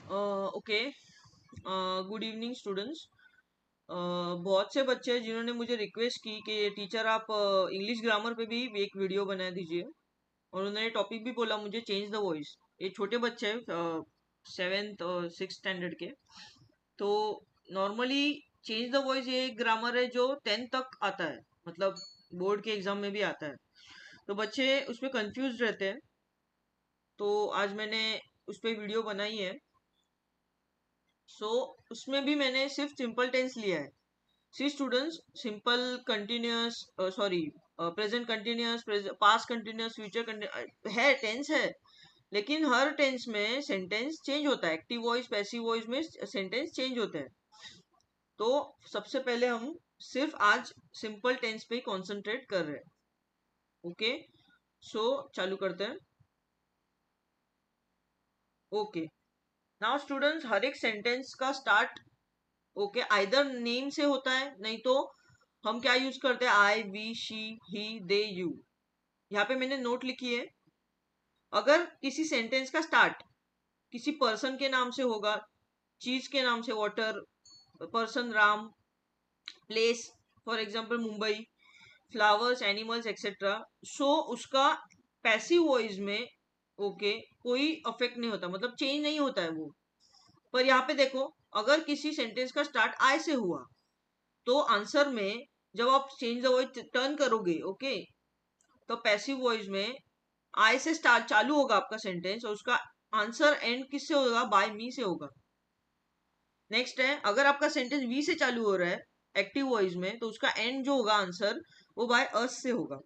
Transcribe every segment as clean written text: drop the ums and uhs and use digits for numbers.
Okay, good evening students. बहुत से बच्चे हैं जिन्होंने मुझे रिक्वेस्ट की कि टीचर आप इंग्लिश ग्रामर पे भी एक वीडियो बना दीजिए, और उन्होंने टॉपिक भी बोला मुझे चेंज द वॉइस। ये छोटे बच्चे हैं, 7th और 6th स्टैंडर्ड के। तो नॉर्मली चेंज द वॉइस ये एक ग्रामर है जो 10th तक आता है, मतलब बोर्ड के एग्जाम में भी आता है। तो बच्चे उसमें कंफ्यूज रहते हैं, तो आज मैंने उस पर वीडियो बनाई है। उसमें भी मैंने सिर्फ सिंपल टेंस लिया है। See students, simple continuous, sorry, present continuous, past continuous, future है, टेंस है। लेकिन हर टेंस में सेंटेंस चेंज होता है, एक्टिव वॉइस पैसिव वॉइस में सेंटेंस चेंज होते हैं। तो सबसे पहले हम सिर्फ आज सिंपल टेंस पे कॉन्सेंट्रेट कर रहे हैं। ओके, सो चालू करते हैं। ओके, नाउ स्टूडेंट्स, हर एक सेंटेंस का स्टार्ट ओके आइदर नेम से होता है, नहीं तो हम क्या यूज करते हैं, I, we, she, he, they, you. यहाँ पे मैंने नोट लिखी है। अगर किसी सेंटेंस का स्टार्ट किसी पर्सन के नाम से होगा, चीज के नाम से, water, person Ram, place for example Mumbai, flowers, animals etcetera, so उसका पैसिव वॉइस में ओके कोई अफेक्ट नहीं होता, मतलब चेंज नहीं होता है वो। पर यहाँ पे देखो, अगर किसी सेंटेंस का स्टार्ट आई से हुआ, तो आंसर में जब आप चेंज द वॉइस टर्न करोगे ओके, तो पैसिव वॉइस में आई से स्टार्ट चालू होगा आपका सेंटेंस, और उसका आंसर एंड किससे होगा, बाय मी से होगा। नेक्स्ट है, अगर आपका सेंटेंस वी से चालू हो रहा है एक्टिव वॉइस में, तो उसका एंड जो होगा आंसर, वो बाय अस से होगा।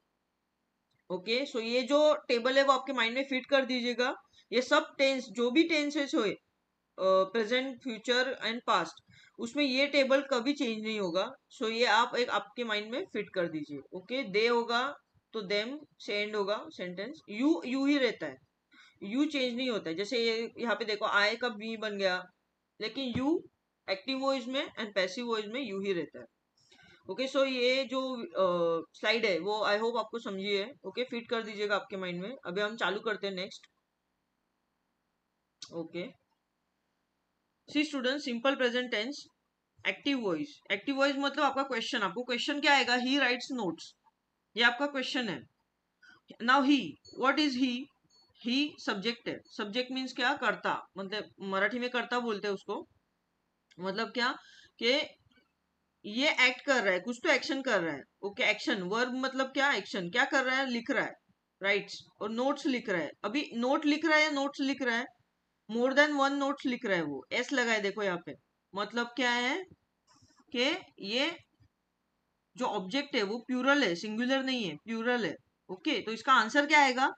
ओके, सो ये जो टेबल है वो आपके माइंड में फिट कर दीजिएगा। ये सब टेंस, जो भी टेंसेस हो, प्रेजेंट, फ्यूचर एंड पास्ट, उसमें ये टेबल कभी चेंज नहीं होगा। सो ये आप एक आपके माइंड में फिट कर दीजिए। ओके, दे होगा तो देम से एंड होगा सेंटेंस, यू यू ही रहता है, यू चेंज नहीं होता है। जैसे ये यहाँ पे देखो, आई का बी बन गया, लेकिन यू एक्टिव वॉइस में एंड पैसिव वॉइस में यू ही रहता है। ओके, सो ये जो स्लाइड है वो आई होप आपको समझी है। ओके, फिट कर दीजिएगा आपके माइंड में। अभी हम चालू करते हैं next. Okay, see student, simple present tense active voice. Active voice मतलब आपका क्वेश्चन, आपको क्वेश्चन क्या आएगा, ही राइट्स नोट्स, ये आपका क्वेश्चन है। Now he, what is he subject है। सब्जेक्ट मीन्स क्या, कर्ता, मतलब मराठी में कर्ता बोलते हैं उसको। मतलब क्या कि ये एक्ट कर रहा है, कुछ तो एक्शन कर रहा है। ओके, एक्शन, वर्ब मतलब क्या, एक्शन, क्या कर रहा है, लिख रहा है, राइट्स, और नोट्स लिख रहा है। अभी नोट लिख रहा है या नोट्स लिख रहा है, मोर देन वन नोट्स लिख रहा है, वो एस लगा है देखो यहाँ पे। मतलब क्या है कि ये जो ऑब्जेक्ट है वो प्लूरल है, सिंगुलर नहीं है, प्लूरल है। ओके, तो इसका आंसर क्या आएगा।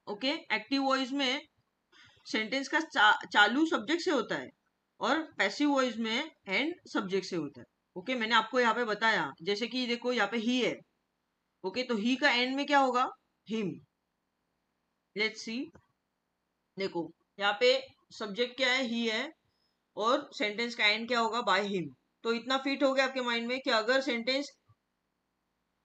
ओके, एक्टिव वॉइस में सेंटेंस का चालू सब्जेक्ट से होता है, और पैसिव वॉइस में एंड सब्जेक्ट से होता है। ओके, मैंने आपको यहाँ पे बताया, जैसे कि देखो यहाँ पे ही है। ओके, तो ही का एंड में क्या होगा, हिम। लेट्स सी, देखो यहाँ पे सब्जेक्ट क्या है, ही है, और सेंटेंस का एंड क्या होगा, बाय हिम। तो इतना फिट हो गया आपके माइंड में कि अगर sentence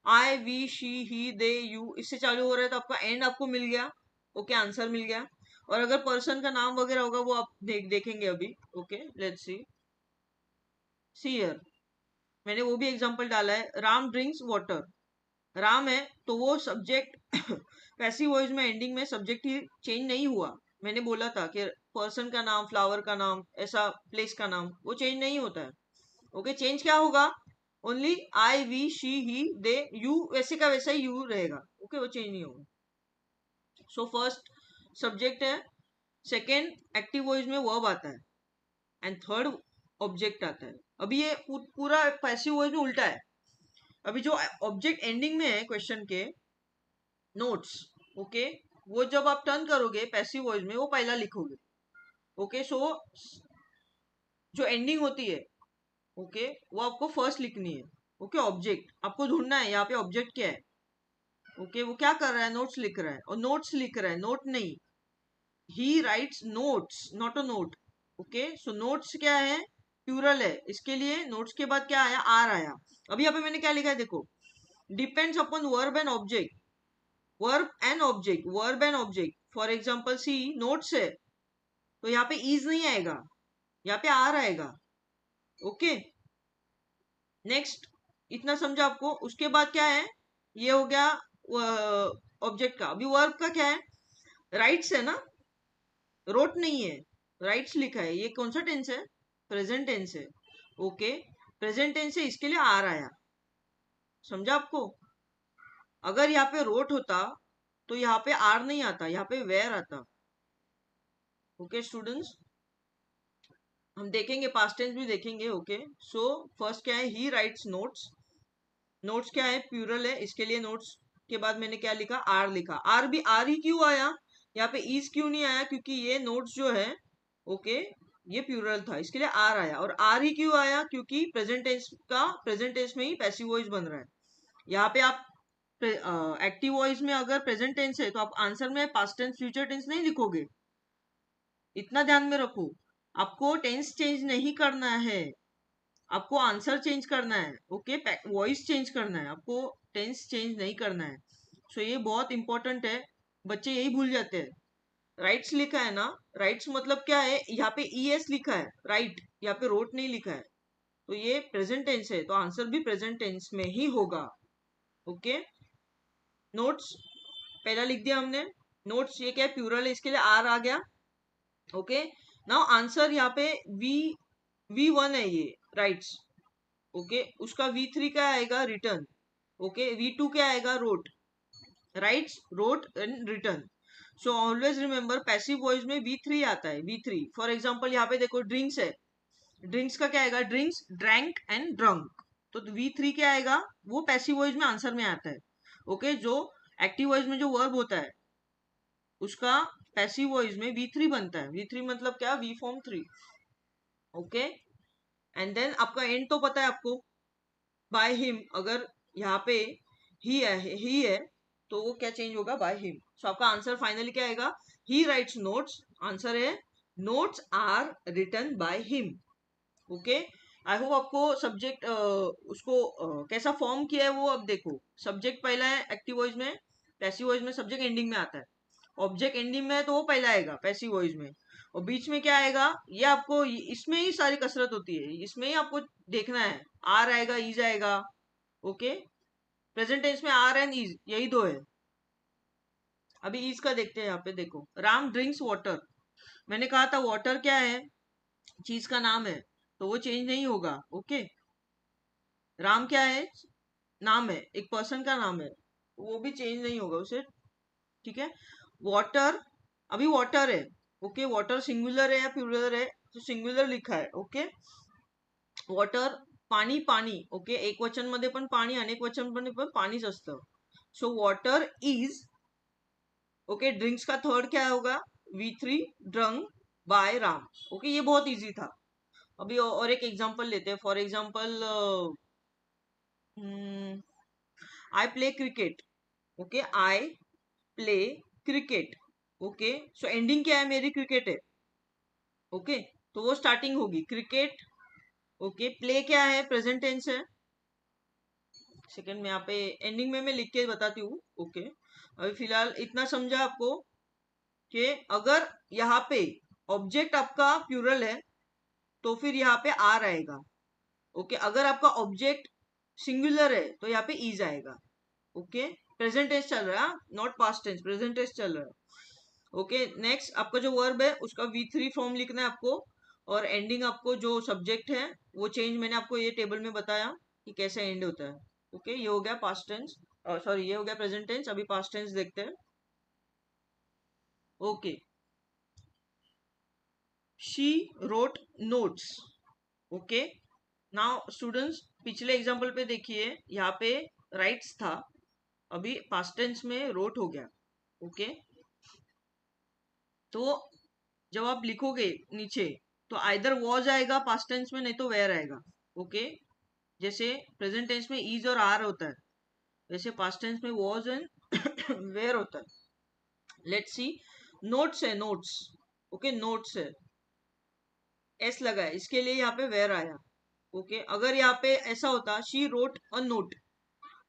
I, we, she, he, they, you इससे चालू हो रहा है, तो आपका एंड आपको मिल गया। ओके, आंसर मिल गया। और अगर पर्सन का नाम वगैरह होगा वो आप देखेंगे अभी। Okay, let's see, see here, मैंने वो भी एग्जांपल डाला है, राम ड्रिंक्स वाटर। राम है तो वो सब्जेक्ट पैसिव वॉइस में एंडिंग में सब्जेक्ट ही चेंज नहीं हुआ। मैंने बोला था कि पर्सन का नाम, फ्लावर का नाम, ऐसा प्लेस का नाम, वो चेंज नहीं होता है। ओके, चेंज क्या होगा, only I, we, she, he, they, you वैसे का वैसा ही यू रहेगा। ओके, वो चेंज नहीं होगा। सो फर्स्ट सब्जेक्ट है, सेकेंड एक्टिव वॉइस में वर्ब आता है, एंड थर्ड ऑब्जेक्ट आता है। अभी ये पूरा पैसिव वॉइस में उल्टा है। अभी जो ऑब्जेक्ट एंडिंग में है क्वेश्चन के, नोट्स, ओके, वो जब आप टर्न करोगे पैसिव वॉइस में वो पहला लिखोगे। ओके, सो जो एंडिंग होती है ओके वो आपको फर्स्ट लिखनी है। ओके, ऑब्जेक्ट आपको ढूंढना है, यहाँ पे ऑब्जेक्ट क्या है। ओके, वो क्या कर रहा है, नोट्स लिख रहा है, और नोट्स लिख रहा है, नोट नहीं, ही writes notes, not a note. Okay, so notes क्या है, प्लूरल है, इसके लिए नोट्स के बाद क्या आया, आर आया। अभी यहाँ पे मैंने क्या लिखा है देखो, depends upon verb and object, verb and object, verb and object. For example see, notes है, तो यहाँ पे इज नहीं आएगा, यहाँ पे आर आएगा। ओके, नेक्स्ट, इतना समझा आपको। उसके बाद क्या है, ये हो गया ऑब्जेक्ट का। अभी वर्ब का क्या है, राइट्स है ना, रोट नहीं है, राइट्स लिखा है। ये कौन सा टेंस है, प्रेजेंट टेंस है। ओके, प्रेजेंट टेंस है, इसके लिए आर आया, समझा आपको। अगर यहाँ पे रोट होता तो यहाँ पे आर नहीं आता, यहाँ पे वेयर आता। ओके स्टूडेंट्स, हम देखेंगे पास्ट टेंस भी देखेंगे। ओके, सो फर्स्ट क्या है, ही राइट्स नोट्स। नोट्स क्या है, प्लूरल है, इसके लिए नोट्स के बाद मैंने क्या लिखा, आर लिखा। आर भी आर ही क्यों आया, यहाँ पे इज क्यों नहीं आया, क्योंकि ये नोट्स जो है, ओके, ये प्लूरल था, इसके लिए आर आया। और आर ही क्यों आया, क्योंकि प्रेजेंट टेंस का, प्रेजेंट टेंस में ही पैसिव वॉइस बन रहा है। यहाँ पे आप एक्टिव वॉइस में अगर प्रेजेंट टेंस है तो आप आंसर में पास्ट टेंस फ्यूचर टेंस नहीं लिखोगे, इतना ध्यान में रखो। आपको टेंस चेंज नहीं करना है, आपको आंसर चेंज करना है। ओके, वॉइस चेंज करना है, आपको टेंस चेंज नहीं करना है। सो ये बहुत इंपॉर्टेंट है, बच्चे यही भूल जाते हैं। राइट्स लिखा है ना, राइट्स मतलब क्या है, यहाँ पे ईएस लिखा है, राइट, यहाँ पे रोट नहीं लिखा है, तो ये प्रेजेंट टेंस है, तो आंसर भी प्रेजेंट टेंस में ही होगा। ओके, नोट्स पहला लिख दिया हमने। नोट्स ये क्या है, प्लूरल है, इसके लिए आर आ गया। ओके, नाउ आंसर यहाँ पे V1 है, ये राइट्स। ओके, उसका V3 क्या आएगा, रिटर्न। ओके, V2 क्या आएगा, wrote. Writes, wrote and written. So always remember passive voice में V3 आता है, V3। फॉर एग्जांपल यहाँ पे देखो ड्रिंक्स है, ड्रिंक्स का क्या आएगा, ड्रिंक्स, ड्रैंक एंड ड्रंक। तो V3 क्या आएगा, वो पैसिव वॉइस में आंसर में आता है। ओके, जो एक्टिव वॉइस में जो वर्ब होता है उसका पैसिव वॉइस में V3 बनता है। V3 मतलब क्या, V form 3। Okay, and then आपका एंड तो पता है आपको, बाय हिम। अगर यहाँ पे ही है तो वो क्या चेंज होगा, बाय हिम। सो आपका आंसर फाइनली क्या आएगा, ही राइट्स नोट्स। आंसर है notes are written by him. Okay, I hope आपको सब्जेक्ट उसको कैसा फॉर्म किया है वो अब देखो। सब्जेक्ट पहला है एक्टिव वॉइस में, पैसिव वॉइस में सब्जेक्ट एंडिंग में आता है। ऑब्जेक्ट एंडिंग में है तो वो पहला आएगा पैसिव वॉइस में, और बीच में क्या आएगा, ये आपको इसमें ही सारी कसरत होती है, इसमें ही आपको देखना है। आर आएगा, ईज आएगा। ओके, प्रेजेंट टेंस में आर एंड ईज, यही दो है। अभी ईज का देखते हैं, यहाँ पे देखो, राम ड्रिंक्स वाटर। मैंने कहा था वाटर क्या है, चीज का नाम है, तो वो चेंज नहीं होगा। ओके, राम क्या है, नाम है, एक पर्सन का नाम है, वो भी चेंज नहीं होगा उसे। ठीक है, वाटर, अभी वाटर है। ओके, वाटर सिंगुलर है या प्लूरल है, तो सिंगुलर लिखा है। ओके, वॉटर, पाणी, पाणी। ओके, एक वचन मध्ये पण पाणी, अनेक वचन मध्ये पण पाणीच असतं। So water is, okay, drinks का थर्ड क्या होगा, V3, drunk by Ram. Okay, ये बहुत इजी था। अभी और एक एग्जांपल लेते हैं। For example, I play cricket. Okay, I play cricket. Okay, so ending क्या है मेरी, क्रिकेट है। ओके, तो वो स्टार्टिंग होगी क्रिकेट। ओके, प्ले क्या है, प्रेजेंट टेंस है। सेकंड में यहाँ पे एंडिंग में मैं लिख के बताती हूँ। ओके, अभी फिलहाल इतना समझा आपको कि अगर यहाँ पे ऑब्जेक्ट आपका प्लूरल है तो फिर यहाँ पे आर आएगा। ओके, अगर आपका ऑब्जेक्ट सिंगुलर है तो यहाँ पे इज आएगा। ओके, प्रेजेंट टेंस चल रहा है, not past tense, present tense चल रहा है। ओके, नेक्स्ट आपका जो वर्ब है उसका V3 फॉर्म लिखना है आपको, और एंडिंग आपको जो सब्जेक्ट है वो चेंज मैंने आपको ये टेबल में बताया कि कैसे एंड होता है। ओके, ये हो गया पास्ट टेंस, सॉरी ये हो गया प्रेजेंट टेंस। अभी पास्ट टेंस देखते हैं। Okay, she wrote notes. Okay, now students, पिछले एग्जांपल पे देखिए, यहाँ पे राइट्स था, अभी पास्ट टेंस में रोट हो गया। ओके, तो जब आप लिखोगे नीचे तो आइदर वॉज आएगा पास्ट टेंस में, नहीं तो वेयर आएगा। ओके, जैसे प्रेजेंट टेंस में इज और आर होता है, वैसे पास्ट टेंस में वॉज एंड वेयर होता है। लेट्स सी, नोट्स है, नोट्स। ओके, नोट्स है, एस लगा है, इसके लिए यहाँ पे वेयर आया। ओके, अगर यहाँ पे ऐसा होता, शी रोट अ नोट,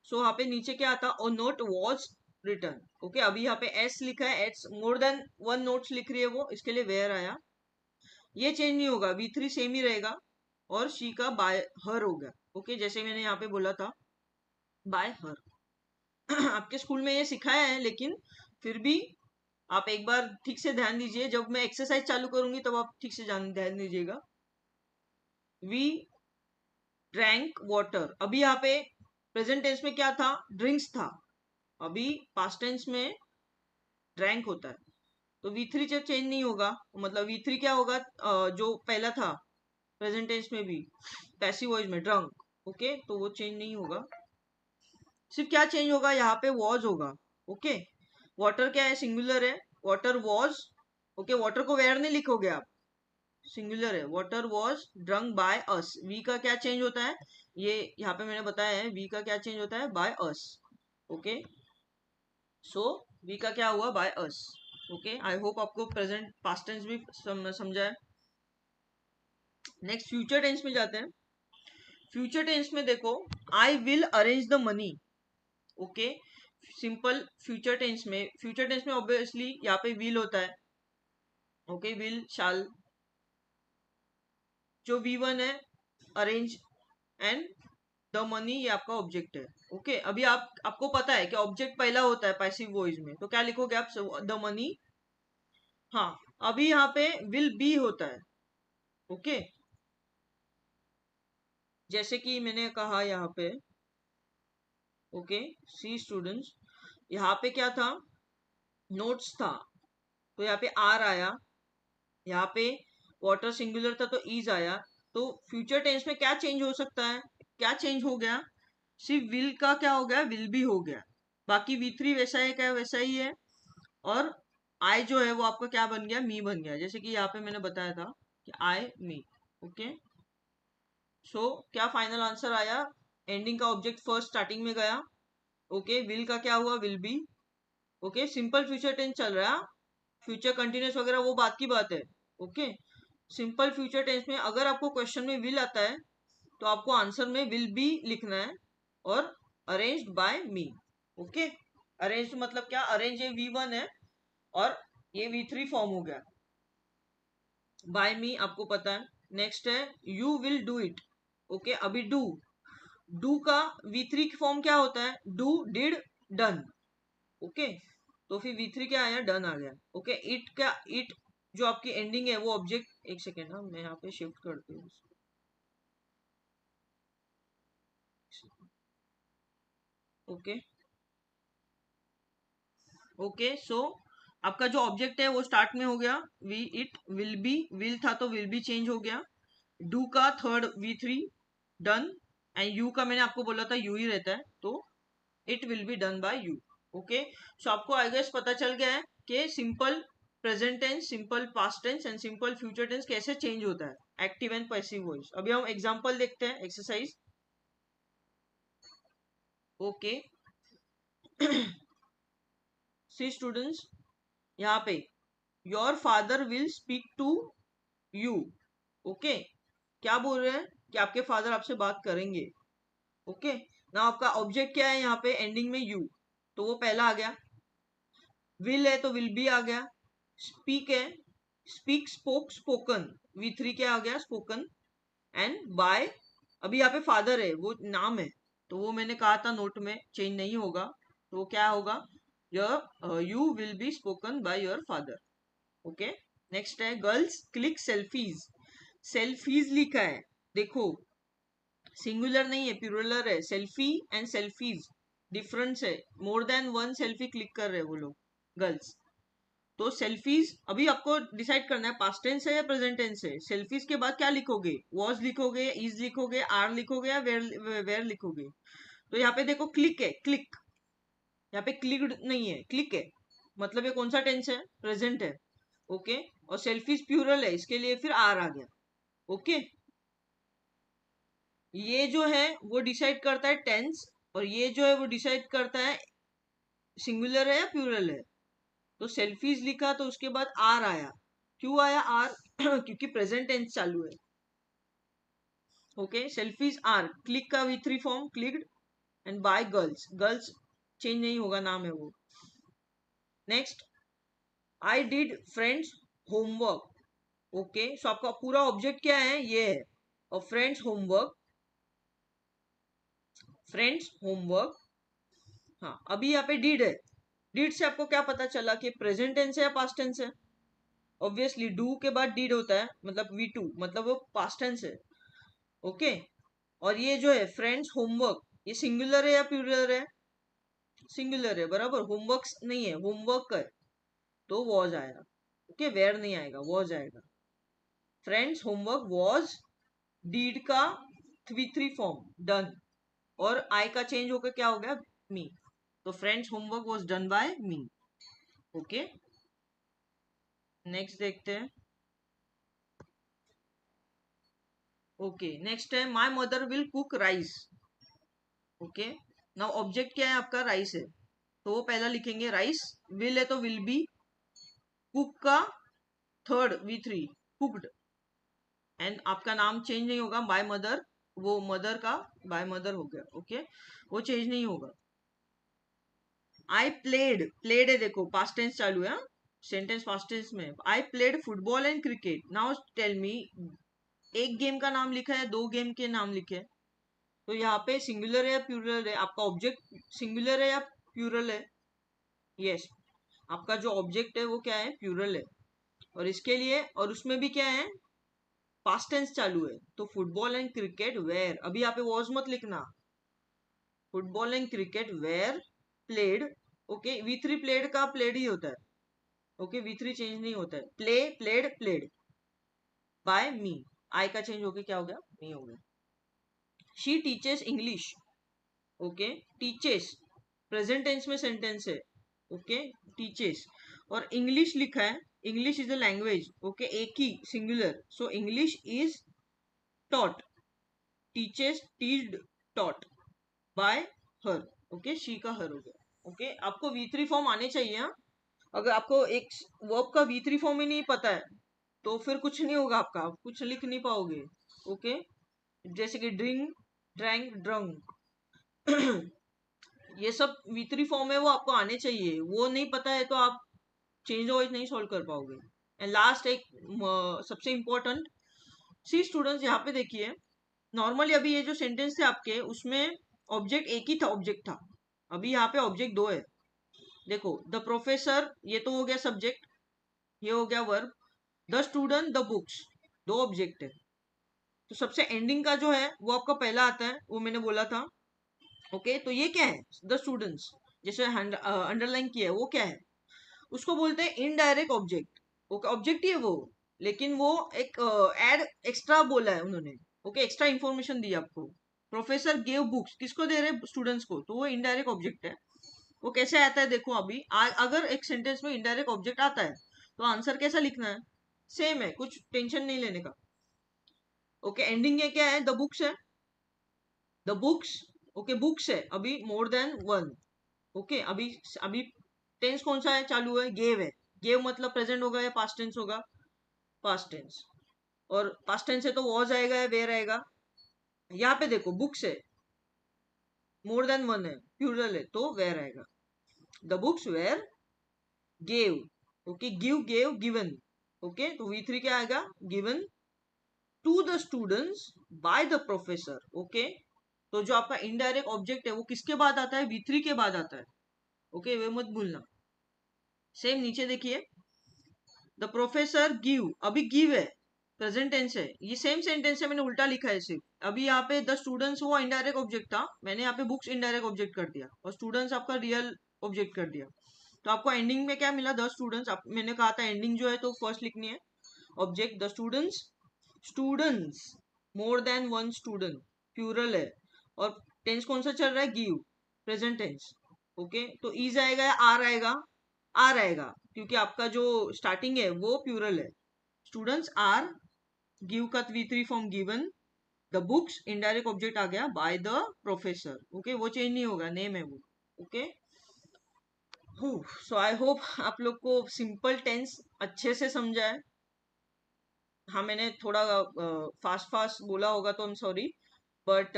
सो यहाँ पे नीचे क्या आता, a note was return. Okay, अभी यहाँ पे एस लिखा है, एस मोर देन वन नोट्स लिख रही है वो, इसके लिए वेयर आया। ये चेंज नहीं होगा, V3 सेम ही रहेगा और शी का बाय हर हो गया। ओके, जैसे मैंने यहाँ पे बोला था बाय हर। आपके स्कूल में ये सिखाया है, लेकिन फिर भी आप एक बार ठीक से ध्यान दीजिए, जब मैं एक्सरसाइज चालू करूंगी तब आप ठीक से ध्यान दीजिएगा। वी ड्रैंक वाटर, अभी यहाँ पे प्रेजेंट टेंस में क्या था, ड्रिंक्स था, अभी पास्ट टेंस में ड्रैंक होता है, तो V3 जब चेंज नहीं होगा, मतलब V3 क्या होगा, जो पहला था प्रेजेंट टेंस में भी पैसिव वॉइस में ड्रंक। ओके, तो वो चेंज नहीं होगा, सिर्फ क्या चेंज होगा, यहाँ पे वॉज होगा। ओके, वाटर क्या है, सिंगुलर है, वाटर वॉज। ओके, वाटर को वेयर नहीं लिखोगे आप, सिंगुलर है, water was drunk by us. We का क्या चेंज होता है, ये यहाँ पे मैंने बताया है, वी का क्या चेंज होता है, by us. Okay, so we का क्या हुआ, by us. Okay, I hope आपको प्रेजेंट पास्ट टेंस भी समझा है। नेक्स्ट फ्यूचर टेंस में जाते हैं। फ्यूचर टेंस में देखो, I will arrange the money. Okay, simple future tense में ऑब्वियसली यहाँ पे विल होता है। ओके, विल शाल, जो V1 है अरेंज एंड द मनी, ये आपका ऑब्जेक्ट है। ओके, अभी आपको पता है कि ऑब्जेक्ट पहला होता है पैसिव वॉइस में, तो क्या लिखोगे आप, द मनी। हाँ, अभी यहाँ पे विल बी होता है। ओके, जैसे कि मैंने कहा यहाँ पे। ओके, सी स्टूडेंट्स, यहाँ पे क्या था, नोट्स था, तो यहाँ पे आर आया, यहाँ पे वाटर सिंगुलर था तो इज आया। तो फ्यूचर टेंस में क्या चेंज हो सकता है, क्या चेंज हो गया, सिर्फ विल का क्या हो गया, विल भी हो गया, बाकी V3 वैसा है क्या, वैसा ही है। और आई जो है वो आपका क्या बन गया, मी बन गया, जैसे कि यहाँ पे मैंने बताया था कि आई मी। ओके, सो क्या फाइनल आंसर आया, एंडिंग का ऑब्जेक्ट फर्स्ट स्टार्टिंग में गया। ओके, विल का क्या हुआ, will be. Okay, simple future tense चल रहा है, फ्यूचर कंटिन्यूस वगैरह वो बात की बात है। ओके, सिंपल फ्यूचर टेंस में अगर आपको क्वेश्चन में विल आता है तो आपको आंसर में विल बी लिखना है, और अरेंज्ड बाय मी। ओके, अरेंज मतलब क्या, अरेंज ये V1 है और ये V3 फॉर्म हो गया, बाय मी आपको पता है। नेक्स्ट है you will do it. Okay, अभी डू, डू का V3 फॉर्म क्या होता है, डू डिड डन। ओके, तो फिर V3 क्या आया, डन आ गया। ओके, इट का, इट जो आपकी एंडिंग है वो ऑब्जेक्ट, एक सेकेंड ना, मैं यहाँ पे शिफ्ट करती हूँ। ओके, ओके, सो आपका जो ऑब्जेक्ट है वो स्टार्ट में हो गया, we it will be, will था तो विल बी चेंज हो गया, डू का third V3 done, and you का मैंने आपको बोला था यू ही रहता है, तो it will be done by you. Okay, so आपको आई गेस पता चल गया है कि simple present tense, simple past tense and simple future tense कैसे चेंज होता है, एक्टिव एंड पैसिव वॉइस। अभी हम एग्जांपल देखते हैं, एक्सरसाइज। ओके, सी स्टूडेंट्स, यहाँ पे your father will speak to you. Okay, क्या बोल रहे हैं कि आपके फादर आपसे बात करेंगे। ओके, ना आपका ऑब्जेक्ट क्या है यहाँ पे, एंडिंग में यू, तो वो पहला आ गया, विल है तो विल बी आ गया, स्पीक है, स्पीक स्पोक स्पोकन, V3 क्या आ गया, स्पोकन, एंड बाय, अभी यहाँ पे फादर है वो नाम है, तो वो मैंने कहा था नोट में चेंज नहीं होगा, तो वो क्या होगा, you will be spoken by your father. Okay, next है गर्ल्स क्लिक सेल्फीज, सेल्फीज लिखा है, देखो सिंगुलर नहीं है, प्लूरल है, सेल्फी एंड सेल्फीज डिफरेंस है, more than one selfie click कर रहे हैं वो लोग, गर्ल्स। तो सेल्फीज, अभी आपको डिसाइड करना है पास्ट टेंस है या प्रेजेंट टेंस है। सेल्फीज के बाद क्या लिखोगे, वॉज लिखोगे, इज लिखोगे, आर लिखोगे, या वेयर लिखोगे। तो यहाँ पे देखो क्लिक है, क्लिक, यहाँ पे क्लिक्ड नहीं है, क्लिक है, मतलब ये कौन सा टेंस है, प्रेजेंट है। ओके, और सेल्फीज प्लूरल है, इसके लिए फिर आर आ गया। ओके, ये जो है वो डिसाइड करता है टेंस, और ये जो है वो डिसाइड करता है सिंगुलर है या प्लूरल है। तो सेल्फीज लिखा तो उसके बाद आर आया, क्यों आया आर, क्योंकि प्रेजेंट टेंस चालू है। ओके, सेल्फीज आर, क्लिक का V3 form clicked, and by girls, girls change नहीं होगा, नाम है वो। Next, I did friends homework. Okay, so आपका पूरा ऑब्जेक्ट क्या है, ये है और फ्रेंड्स होमवर्क। हाँ, अभी यहाँ पे डीड है। डीड से आपको क्या पता चला कि प्रेजेंट टेंस है या पास्ट टेंस है? ऑब्वियसली डू के बाद डीड होता है, मतलब V2, मतलब वो पास्ट टेंस है। ओके, और ये जो है फ्रेंड्स होमवर्क, ये सिंगुलर है या प्लूरल है? सिंगुलर है, बराबर। होमवर्क नहीं है, होमवर्क है, तो वॉज आएगा। ओके, वेयर नहीं आएगा, वॉज आएगा। फ्रेंड्स होमवर्क वॉज डीड का V3 फॉर्म डन, और आई का चेंज होकर क्या हो गया, मी। तो friends homework was done by me. Okay, next देखते हैं। ओके, नेक्स्ट है my mother will cook rice. Okay, now object क्या है आपका, राइस है, तो वो पहला लिखेंगे राइस। विल है तो विल बी, कुक का थर्ड V3 कुक्ड, एंड आपका नाम चेंज नहीं होगा, बाय मदर, वो मदर का बाय मदर हो गया। ओके, वो चेंज नहीं होगा। आई प्लेड, प्लेड है, देखो पास्ट टेंस चालू है, सेंटेंस पास्ट टेंस में। I played football and cricket. Now tell me, एक गेम का नाम लिखा है, दो गेम के नाम लिखे हैं, तो यहाँ पे सिंगुलर है या प्लूरल है? आपका ऑब्जेक्ट सिंगुलर है या प्लूरल है? यस, आपका जो ऑब्जेक्ट है वो क्या है, प्लूरल है। और इसके लिए, और उसमें भी क्या है, पास्ट टेंस चालू है, तो फुटबॉल एंड क्रिकेट वेयर, अभी यहाँ पे वॉज मत लिखना। Football and cricket were played. Okay, V3 played का प्लेड ही होता है। ओके, V3 चेंज नहीं होता है, play played played by me. I का चेंज होके क्या हो गया, मी हो गया। She teaches English. Okay, teaches present tense में सेंटेंस है। ओके, टीचेस, और इंग्लिश लिखा है, English is a language. Okay, एक ही singular, so English is taught, teaches टीच्ड, taught bye her. Okay, she का हर हो गया। ओके, आपको V3 फॉर्म आने चाहिए, हाँ? अगर आपको एक वर्ब का V3 फॉर्म ही नहीं पता है, तो फिर कुछ नहीं होगा आपका, आप कुछ लिख नहीं पाओगे। ओके, जैसे कि ड्रिंक, ड्रैंक, ड्रंक, ये सब V3 फॉर्म है, वो आपको आने चाहिए। वो नहीं पता है तो आप चेंज वॉइस नहीं सॉल्व कर पाओगे। एंड लास्ट एक सबसे इंपॉर्टेंट, सी स्टूडेंट्स, यहाँ पे देखिए, नॉर्मली अभी ये जो सेंटेंस थे आपके, उसमें ऑब्जेक्ट एक ही था, ऑब्जेक्ट था। अभी यहाँ पे ऑब्जेक्ट दो है। देखो, द प्रोफेसर, ये तो हो गया सब्जेक्ट, ये हो गया verb. The student, the books, दो ऑब्जेक्ट है। तो सबसे एंडिंग का जो है वो आपका पहला आता है, वो मैंने बोला था। ओके, तो ये क्या है, द स्टूडेंट्स, जैसे अंडरलाइन किया है, वो क्या है, उसको बोलते हैं इनडायरेक्ट ऑब्जेक्ट। ओके, ऑब्जेक्ट ही है वो, लेकिन वो एक एड एक्स्ट्रा बोला है उन्होंने। ओके, एक्स्ट्रा इंफॉर्मेशन दी आपको। प्रोफेसर गेव बुक्स, किसको दे रहे हैं, स्टूडेंट्स को, तो वो इनडायरेक्ट ऑब्जेक्ट है। वो कैसे आता है, देखो अभी अगर एक सेंटेंस में इनडायरेक्ट ऑब्जेक्ट आता है, तो आंसर कैसा लिखना है, सेम है, कुछ टेंशन नहीं लेने का। ओके, एंडिंग ये क्या है, द बुक्स है, द बुक्स। ओके, बुक्स है, अभी मोर देन वन। ओके, अभी अभी टेंस कौन सा है, चालू है, गेव है। गेव मतलब प्रेजेंट होगा या पास्ट टेंस होगा, पास्ट टेंस। और पास्ट टेंस है तो वॉज आएगा या वेयर आएगा। यहाँ पे देखो, बुक्स है, मोर देन वन है, प्लूरल है, तो वेयर आएगा। The books were gave. Okay, give, gave, given. Okay, तो V3 क्या आएगा, given to the students by the professor. Okay, तो जो आपका इनडायरेक्ट ऑब्जेक्ट है वो किसके बाद आता है, V3 के बाद आता है। ओके, वे मत भूलना। सेम नीचे देखिए, द प्रोफेसर गिव, अभी गिव है, प्रेजेंट टेंस है, ये सेम सेंटेंस है, मैंने उल्टा लिखा है सिर्फ। अभी यहाँ पे द स्टूडेंट्स वो इनडायरेक्ट ऑब्जेक्ट था, मैंने यहाँ पे बुक्स इनडायरेक्ट ऑब्जेक्ट कर दिया, और स्टूडेंट्स आपका रियल ऑब्जेक्ट कर दिया। तो आपको एंडिंग में क्या मिला, द स्टूडेंट्स। मैंने कहा था एंडिंग जो है तो फर्स्ट लिखनी है, object the students, students, more than one student, plural है, और टेंस कौन सा चल रहा है, गिव, प्रेजेंट टेंस। ओके, तो इज आएगा या आर आएगा, आर आएगा, क्योंकि आपका जो स्टार्टिंग है वो प्लूरल है। स्टूडेंट्स आर, गिव का V3 form given, the books indirect object आ गया बाय द प्रोफेसर। ओके, वो चेंज नहीं होगा, नेम है वो। ओके, सो आई होप आप लोग को सिंपल टेंस अच्छे से समझा है। हाँ, मैंने थोड़ा फास्ट फास्ट बोला होगा तो I am sorry, but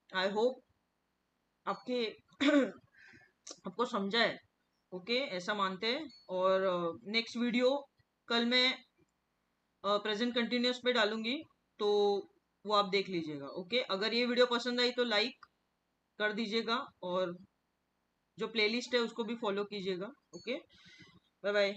I hope आपके आपको समझा है। ओके, ऐसा मानते हैं। और नेक्स्ट वीडियो कल मैं प्रेजेंट कंटिन्यूस पे डालूंगी, तो वो आप देख लीजिएगा। ओके, अगर ये वीडियो पसंद आई तो लाइक कर दीजिएगा, और जो प्लेलिस्ट है उसको भी फॉलो कीजिएगा। Okay, bye bye.